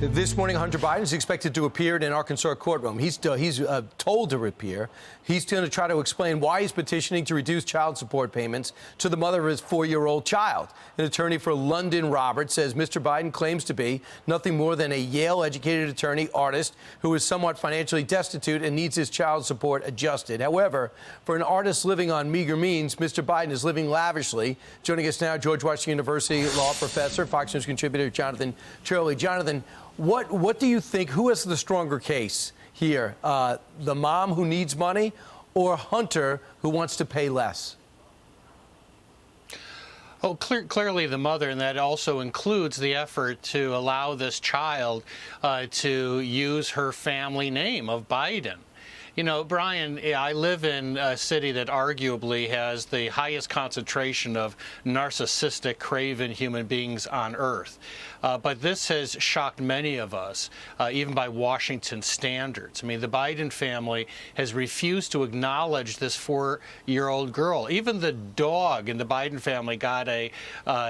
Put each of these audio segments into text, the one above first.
This morning, Hunter Biden is expected to appear in an Arkansas courtroom. He's told to appear. He's going to try to explain why he's petitioning to reduce child support payments to the mother of his 4-year-old child. An attorney for London Roberts says Mr. Biden claims to be nothing more than a Yale-educated attorney artist who is somewhat financially destitute and needs his child support adjusted. However, for an artist living on meager means, Mr. Biden is living lavishly. Joining us now, George Washington University law professor, Fox News contributor Jonathan Turley. Jonathan, what do you think? Who has the stronger case here? The mom who needs money or Hunter who wants to pay less? Oh, clearly the mother, and that also includes the effort to allow this child to use her family name of Biden. You know, Brian, I live in a city that arguably has the highest concentration of narcissistic, craven human beings on earth. But this has shocked many of us, even by Washington standards. I mean, the Biden family has refused to acknowledge this 4-year-old girl. Even the dog in the Biden family got a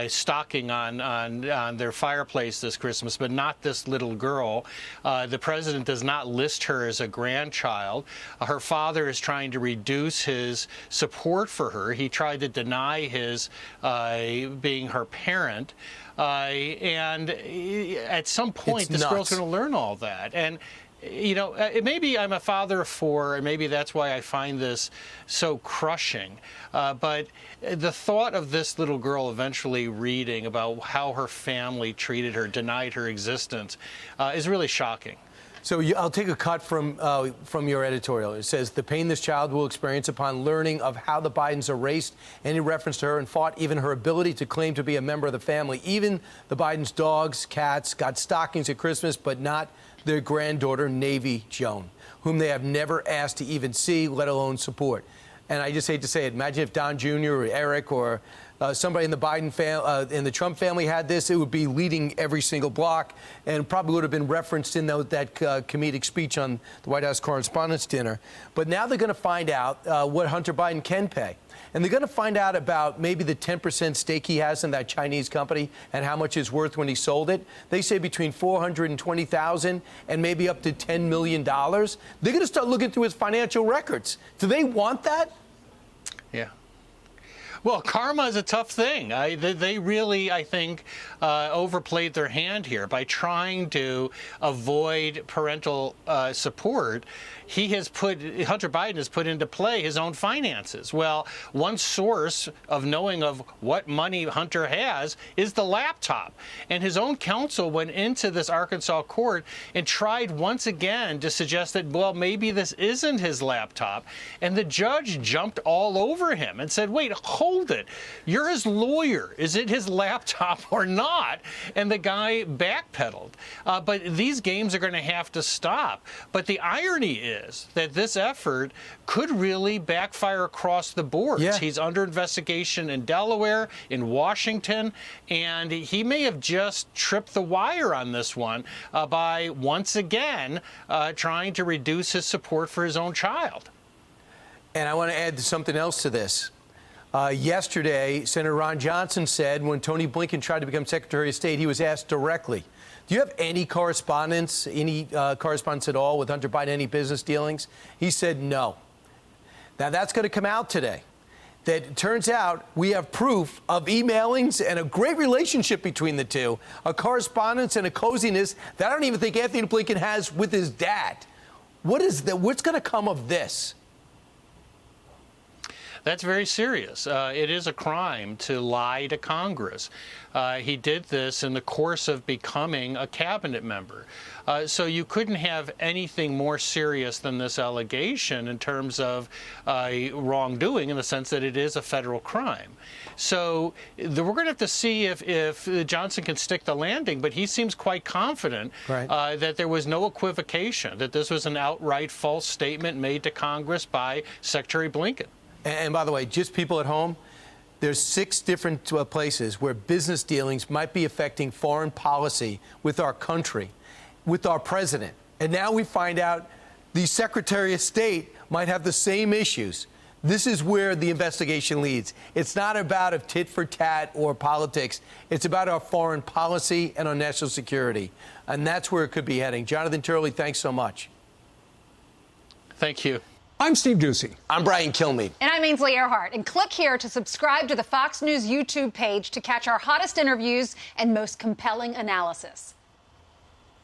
stocking on their fireplace this Christmas, but not this little girl. The president does not list her as a grandchild. Her father is trying to reduce his support for her. He tried to deny his being her parent. And at some point, this girl's going to learn all that. And, you know, maybe I'm a father of 4, and maybe that's why I find this so crushing. But the thought of this little girl eventually reading about how her family treated her, denied her existence, is really shocking. So I'll take a cut from your editorial. It says, the pain this child will experience upon learning of how the Bidens erased any reference to her and fought even her ability to claim to be a member of the family. Even the Bidens' dogs, cats, got stockings at Christmas, but not their granddaughter, Navy Joan, whom they have never asked to even see, let alone support. And I just hate to say it. Imagine if Don Jr. or Eric or somebody in the Biden family, in the Trump family had this, it would be leading every single block and probably would have been referenced in that comedic speech on the White House Correspondents' Dinner. But now they're going to find out what Hunter Biden can pay. And they're going to find out about maybe the 10% stake he has in that Chinese company and how much it's worth when he sold it. They say between $420,000 and maybe up to $10 million. They're going to start looking through his financial records. Do they want that? Yeah. Well, karma is a tough thing. They really, I think, overplayed their hand here by trying to avoid parental support. Hunter Biden has put into play his own finances. Well, one source of knowing of what money Hunter has is the laptop. And his own counsel went into this Arkansas court and tried once again to suggest that, well, maybe this isn't his laptop. And the judge jumped all over him and said, wait, hold it. You're his lawyer. Is it his laptop or not? And the guy backpedaled. But these games are going to have to stop. But the irony is that this effort could really backfire across the board. Yeah. He's under investigation in Delaware, in Washington, and he may have just tripped the wire on this one by once again trying to reduce his support for his own child. And I want to add something else to this. Yesterday, Senator Ron Johnson said when Tony Blinken tried to become Secretary of State, he was asked directly, do you have any correspondence at all with Hunter Biden, any business dealings? He said no. Now, that's going to come out today. That it turns out we have proof of emailings and a great relationship between the two, a correspondence and a coziness that I don't even think Anthony Blinken has with his dad. What's going to come of this? That's very serious. It is a crime to lie to Congress. He did this in the course of becoming a cabinet member. So you couldn't have anything more serious than this allegation in terms of wrongdoing, in the sense that it is a federal crime. So we're going to have to see if Johnson can stick the landing, but he seems quite confident that there was no equivocation, that this was an outright false statement made to Congress by Secretary Blinken. And by the way, just people at home, there's 6 different places where business dealings might be affecting foreign policy with our country, with our president. And now we find out the Secretary of State might have the same issues. This is where the investigation leads. It's not about a tit for tat or politics. It's about our foreign policy and our national security. And that's where it could be heading. Jonathan Turley, thanks so much. Thank you. I'm Steve Doocy. I'm Brian Kilmeade. And I'm Ainsley Earhart. And click here to subscribe to the Fox News YouTube page to catch our hottest interviews and most compelling analysis.